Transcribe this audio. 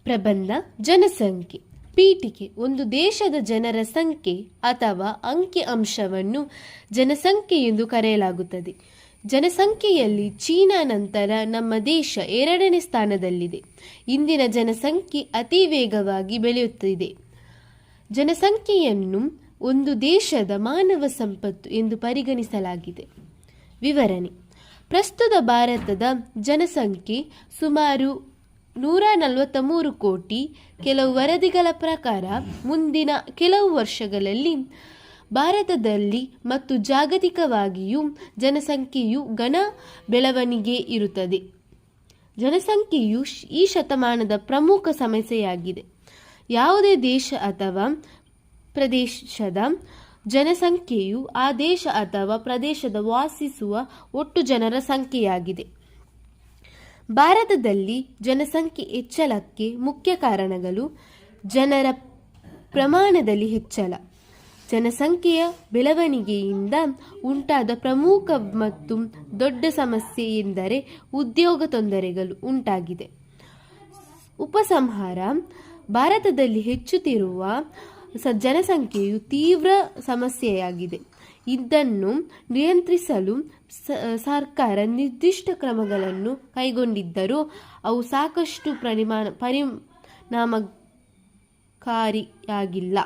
ಪ್ರಬಂಧ ಜನಸಂಖ್ಯೆ. ಪೀಠಿಕೆ. ಒಂದು ದೇಶದ ಜನರ ಸಂಖ್ಯೆ ಅಥವಾ ಅಂಕಿ ಅಂಶವನ್ನು ಜನಸಂಖ್ಯೆ ಎಂದು ಕರೆಯಲಾಗುತ್ತದೆ. ಜನಸಂಖ್ಯೆಯಲ್ಲಿ ಚೀನಾ ನಂತರ ನಮ್ಮ ದೇಶ 2ನೇ ಸ್ಥಾನದಲ್ಲಿದೆ. ಇಂದಿನ ಜನಸಂಖ್ಯೆ ಅತಿ ವೇಗವಾಗಿ ಬೆಳೆಯುತ್ತಿದೆ. ಜನಸಂಖ್ಯೆಯನ್ನು ಒಂದು ದೇಶದ ಮಾನವ ಸಂಪತ್ತು ಎಂದು ಪರಿಗಣಿಸಲಾಗಿದೆ. ವಿವರಣೆ. ಪ್ರಸ್ತುತ ಭಾರತದ ಜನಸಂಖ್ಯೆ ಸುಮಾರು 143 ಕೋಟಿ. ಕೆಲವು ವರದಿಗಳ ಪ್ರಕಾರ ಮುಂದಿನ ಕೆಲವು ವರ್ಷಗಳಲ್ಲಿ ಭಾರತದಲ್ಲಿ ಮತ್ತು ಜಾಗತಿಕವಾಗಿಯೂ ಜನಸಂಖ್ಯೆಯು ಗಣ ಬೆಳವಣಿಗೆ ಇರುತ್ತದೆ. ಜನಸಂಖ್ಯೆಯು ಈ ಶತಮಾನದ ಪ್ರಮುಖ ಸಮಸ್ಯೆಯಾಗಿದೆ. ಯಾವುದೇ ದೇಶ ಅಥವಾ ಪ್ರದೇಶದ ಜನಸಂಖ್ಯೆಯು ಆ ದೇಶ ಅಥವಾ ಪ್ರದೇಶದ ವಾಸಿಸುವ ಒಟ್ಟು ಜನರ ಸಂಖ್ಯೆಯಾಗಿದೆ. ಭಾರತದಲ್ಲಿ ಜನಸಂಖ್ಯೆ ಹೆಚ್ಚಳಕ್ಕೆ ಮುಖ್ಯ ಕಾರಣಗಳು: ಜನರ ಪ್ರಮಾಣದಲ್ಲಿ ಹೆಚ್ಚಳ, ಜನಸಂಖ್ಯೆಯ ಬೆಳವಣಿಗೆಯಿಂದ ಉಂಟಾದ ಪ್ರಮುಖ ಮತ್ತು ದೊಡ್ಡ ಸಮಸ್ಯೆ ಎಂದರೆ ಉದ್ಯೋಗ ತೊಂದರೆಗಳು ಉಂಟಾಗಿದೆ. ಉಪಸಂಹಾರ: ಭಾರತದಲ್ಲಿ ಹೆಚ್ಚುತ್ತಿರುವ ಜನಸಂಖ್ಯೆಯು ತೀವ್ರ ಸಮಸ್ಯೆಯಾಗಿದೆ. ಇದನ್ನು ನಿಯಂತ್ರಿಸಲು ಸರ್ಕಾರ ನಿರ್ದಿಷ್ಟ ಕ್ರಮಗಳನ್ನು ಕೈಗೊಂಡಿದ್ದರೂ ಅವು ಸಾಕಷ್ಟು ಪರಿಣಾಮಕಾರಿಯಾಗಿಲ್ಲ.